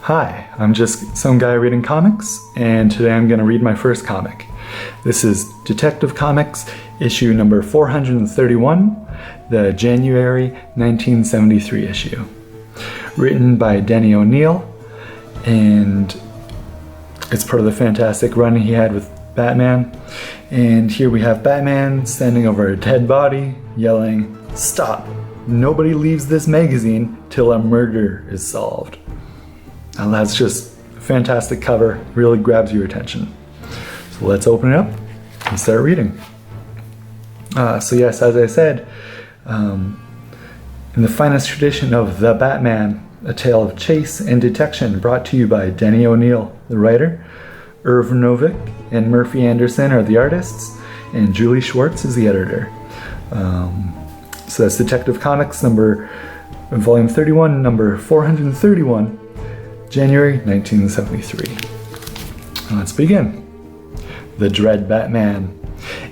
Hi, I'm just some guy reading comics, and today I'm going to read my first comic. This is Detective Comics, issue number 431, the January 1973 issue. Written by Denny O'Neil, and it's part of the fantastic run he had with Batman. And here we have Batman standing over a dead body, yelling, "Stop! Nobody leaves this magazine till a murder is solved." And that's just a fantastic cover, really grabs your attention. So let's open it up and start reading. So yes, as I said, in the finest tradition of The Batman, a tale of chase and detection brought to you by Denny O'Neil, the writer, Irv Novick and Murphy Anderson are the artists, and Julie Schwartz is the editor. So that's Detective Comics volume 31, number 431, January 1973. Let's begin. The dread Batman,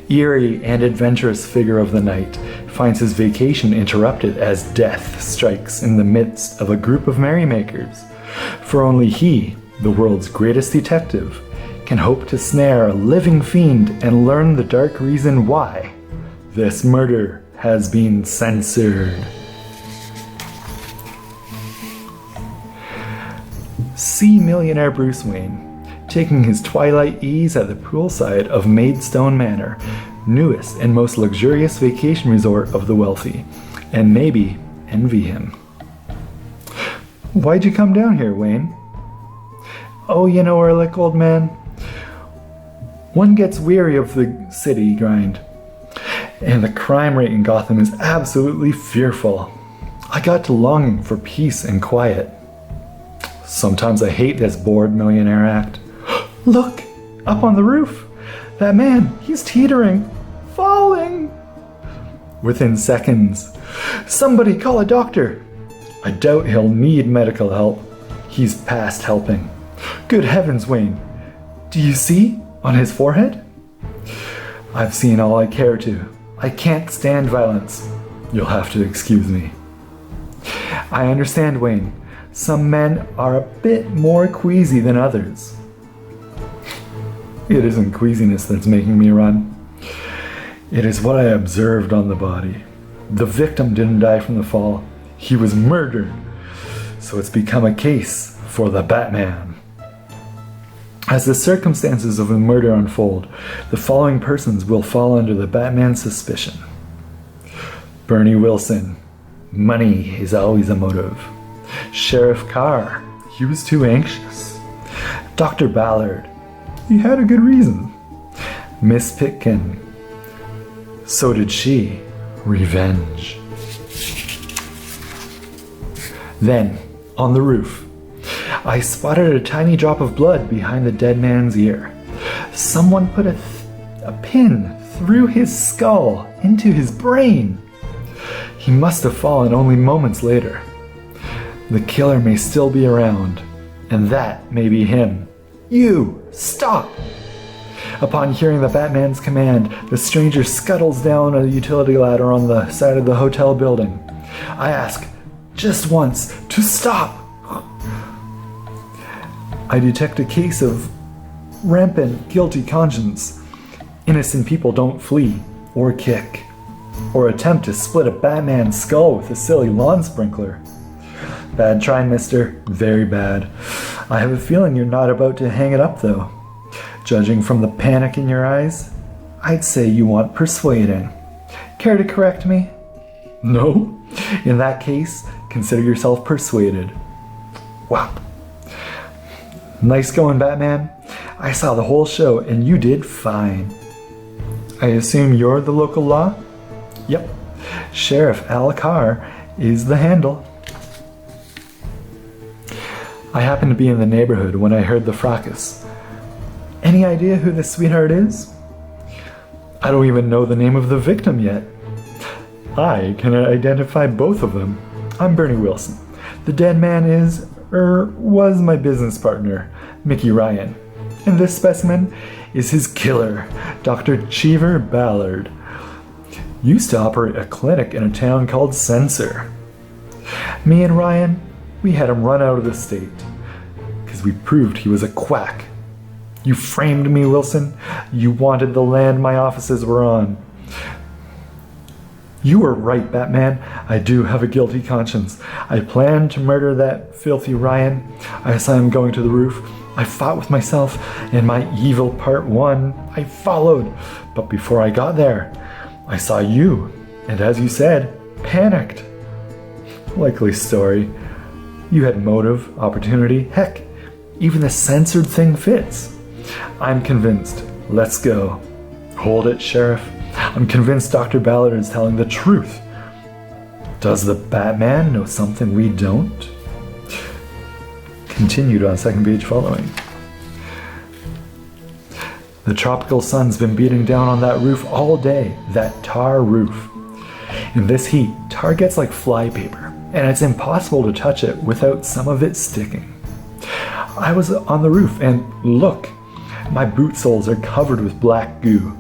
eerie and adventurous figure of the night, finds his vacation interrupted as death strikes in the midst of a group of merrymakers. For only he, the world's greatest detective, can hope to snare a living fiend and learn the dark reason why this murder has been censored. See millionaire Bruce Wayne taking his twilight ease at the poolside of Maidstone Manor, newest and most luxurious vacation resort of the wealthy, and maybe envy him. "Why'd you come down here, Wayne?" "Oh, you know, Erlich, old man, one gets weary of the city grind, and the crime rate in Gotham is absolutely fearful. I got to longing for peace and quiet. Sometimes I hate this bored millionaire act. Look, up on the roof. That man, he's teetering, falling." Within seconds, "Somebody call a doctor." "I doubt he'll need medical help. He's past helping." "Good heavens, Wayne, do you see on his forehead?" "I've seen all I care to. I can't stand violence. You'll have to excuse me." "I understand, Wayne. Some men are a bit more queasy than others." "It isn't queasiness that's making me run. It is what I observed on the body. The victim didn't die from the fall. He was murdered. So it's become a case for the Batman. As the circumstances of the murder unfold, the following persons will fall under the Batman's suspicion. Bernie Wilson. Money is always a motive. Sheriff Carr. He was too anxious. Dr. Ballard. He had a good reason. Miss Pitkin. So did she. Revenge. Then, on the roof, I spotted a tiny drop of blood behind the dead man's ear. Someone put a pin through his skull into his brain. He must have fallen only moments later. The killer may still be around, and that may be him. You, stop!" Upon hearing the Batman's command, the stranger scuttles down a utility ladder on the side of the hotel building. I ask, just once, to stop. I detect a case of rampant guilty conscience. Innocent people don't flee, or kick, or attempt to split a Batman's skull with a silly lawn sprinkler. Bad try, mister. Very bad. I have a feeling you're not about to hang it up, though. Judging from the panic in your eyes, I'd say you want persuading. Care to correct me? No? In that case, consider yourself persuaded. Wow. Nice going, Batman. I saw the whole show, and you did fine. I assume you're the local law? Yep. Sheriff Al Carr is the handle. I happened to be in the neighborhood when I heard the fracas. Any idea who this sweetheart is? I don't even know the name of the victim yet. I can identify both of them. I'm Bernie Wilson. The dead man was my business partner, Mickey Ryan. And this specimen is his killer, Dr. Cheever Ballard. Used to operate a clinic in a town called Censor. Me and Ryan, we had him run out of the state. because we proved he was a quack. You framed me, Wilson. You wanted the land my offices were on. You were right, Batman. I do have a guilty conscience. I planned to murder that filthy Ryan. I saw him going to the roof. I fought with myself, and my evil part won. I followed, but before I got there, I saw you, and as you said, panicked. Likely story. You had motive, opportunity, heck, even the censored thing fits. I'm convinced. Let's go. Hold it, Sheriff. I'm convinced Dr. Ballard is telling the truth. Does the Batman know something we don't? Continued on second page following. The tropical sun's been beating down on that roof all day, that tar roof. In this heat, tar gets like flypaper, and it's impossible to touch it without some of it sticking. I was on the roof, and look, my boot soles are covered with black goo.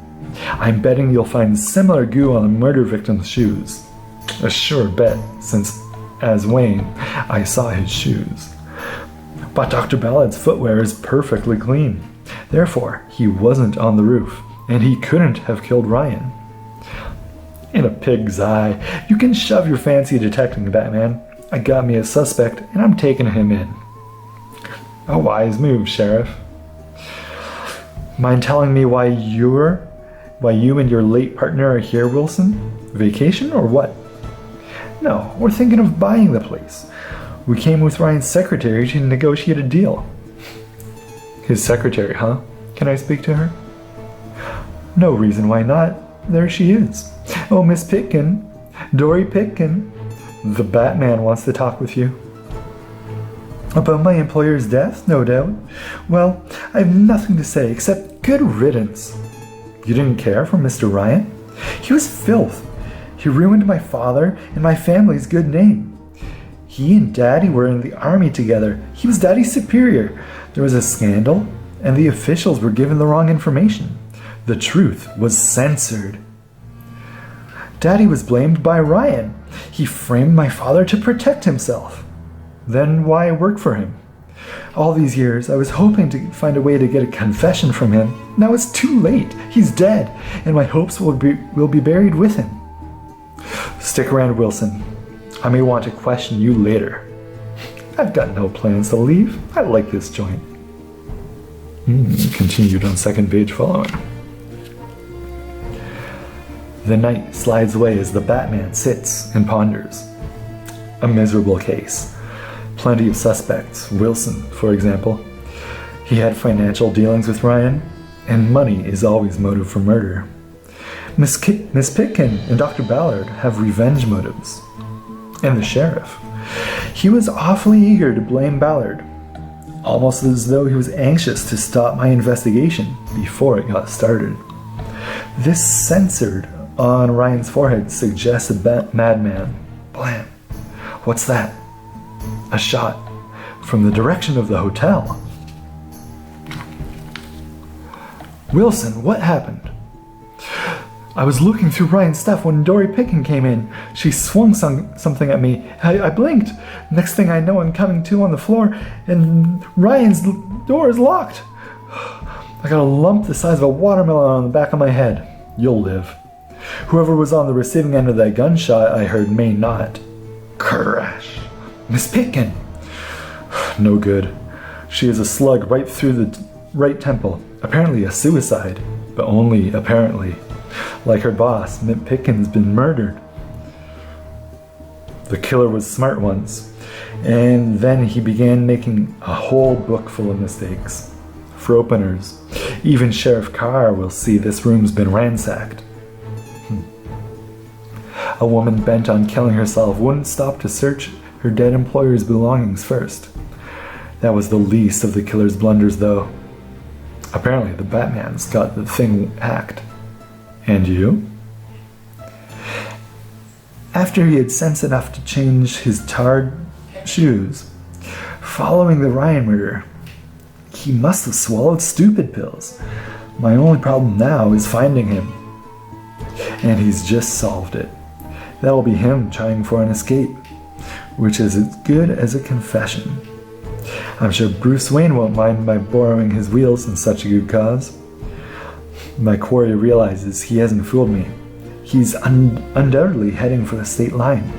I'm betting you'll find similar goo on the murder victim's shoes. A sure bet, since, as Wayne, I saw his shoes. But Dr. Ballard's footwear is perfectly clean. Therefore, he wasn't on the roof, and he couldn't have killed Ryan. In a pig's eye, you can shove your fancy detecting, Batman. I got me a suspect, and I'm taking him in. A wise move, Sheriff. Mind telling me why you and your late partner are here, Wilson? Vacation or what? No, we're thinking of buying the place. We came with Ryan's secretary to negotiate a deal. His secretary, huh? Can I speak to her? No reason why not. There she is. Oh, Miss Pitkin. Dory Pitkin. The Batman wants to talk with you. About my employer's death, no doubt. Well, I have nothing to say except good riddance. You didn't care for Mr. Ryan? He was filth. He ruined my father and my family's good name. He and Daddy were in the army together. He was Daddy's superior. There was a scandal, and the officials were given the wrong information. The truth was censored. Daddy was blamed by Ryan. He framed my father to protect himself. Then why work for him? All these years, I was hoping to find a way to get a confession from him. Now it's too late. He's dead, and my hopes will be buried with him. Stick around, Wilson. I may want to question you later. I've got no plans to leave. I like this joint. Continued on second page following. The night slides away as the Batman sits and ponders. A miserable case. Plenty of suspects. Wilson, for example. He had financial dealings with Ryan, and money is always motive for murder. Miss Pitkin and Dr. Ballard have revenge motives. And the sheriff. He was awfully eager to blame Ballard, almost as though he was anxious to stop my investigation before it got started. This censored on Ryan's forehead suggests a madman. Blam. What's that? A shot from the direction of the hotel. Wilson, what happened? I was looking through Ryan's stuff when Dory Pitkin came in. She swung something at me. I blinked. Next thing I know, I'm coming to on the floor, and Ryan's door is locked. I got a lump the size of a watermelon on the back of my head. You'll live. Whoever was on the receiving end of that gunshot I heard may not. Crash. Miss Pitkin. No good. She has a slug right through the right temple. Apparently a suicide, but only apparently. Like her boss, Miss Pitkin's been murdered. The killer was smart once, and then he began making a whole book full of mistakes. For openers, even Sheriff Carr will see this room's been ransacked. A woman bent on killing herself wouldn't stop to search her dead employer's belongings first. That was the least of the killer's blunders, though. Apparently the Batman's got the thing hacked. And you? After he had sense enough to change his tarred shoes, following the Ryan murder, he must have swallowed stupid pills. My only problem now is finding him. And he's just solved it. That'll be him trying for an escape, which is as good as a confession. I'm sure Bruce Wayne won't mind my borrowing his wheels in such a good cause. My quarry realizes he hasn't fooled me. He's undoubtedly heading for the state line.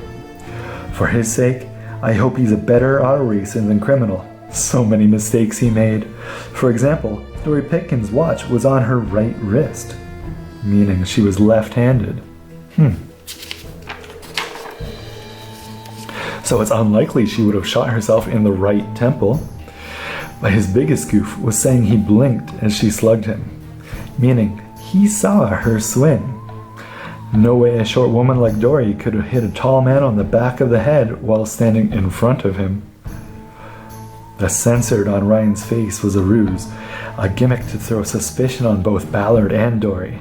For his sake, I hope he's a better auto racer than criminal. So many mistakes he made. For example, Dory Pitkin's watch was on her right wrist, meaning she was left-handed. So it's unlikely she would have shot herself in the right temple. But his biggest goof was saying he blinked as she slugged him, meaning he saw her swing. No way a short woman like Dory could have hit a tall man on the back of the head while standing in front of him. The censored on Ryan's face was a ruse, a gimmick to throw suspicion on both Ballard and Dory.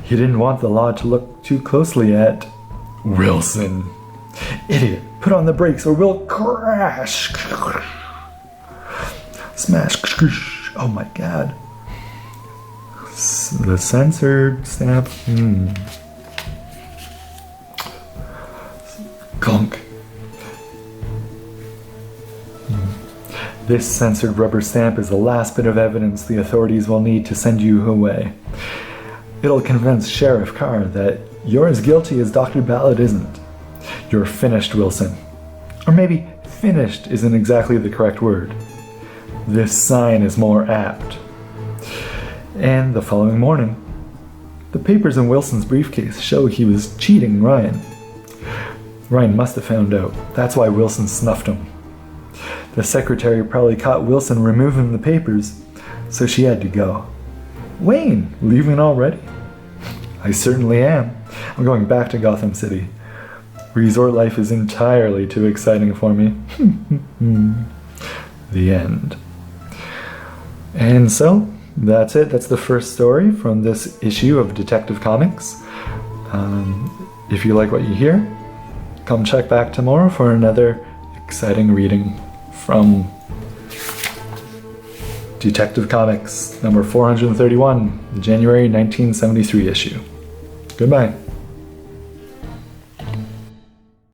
He didn't want the law to look too closely at Wilson. Idiot, put on the brakes or we'll crash. Smash. Oh my god. The censored stamp. Gunk. This censored rubber stamp is the last bit of evidence the authorities will need to send you away. It'll convince Sheriff Carr that you're as guilty as Dr. Ballard isn't. You're finished, Wilson. Or maybe finished isn't exactly the correct word. This sign is more apt. And the following morning, the papers in Wilson's briefcase show he was cheating Ryan. Ryan must have found out. That's why Wilson snuffed him. The secretary probably caught Wilson removing the papers, so she had to go. Wayne, leaving already? I certainly am. I'm going back to Gotham City. Resort life is entirely too exciting for me. The end. And so, that's it. That's the first story from this issue of Detective Comics. If you like what you hear, come check back tomorrow for another exciting reading from Detective Comics number 431, the January 1973 issue. Goodbye.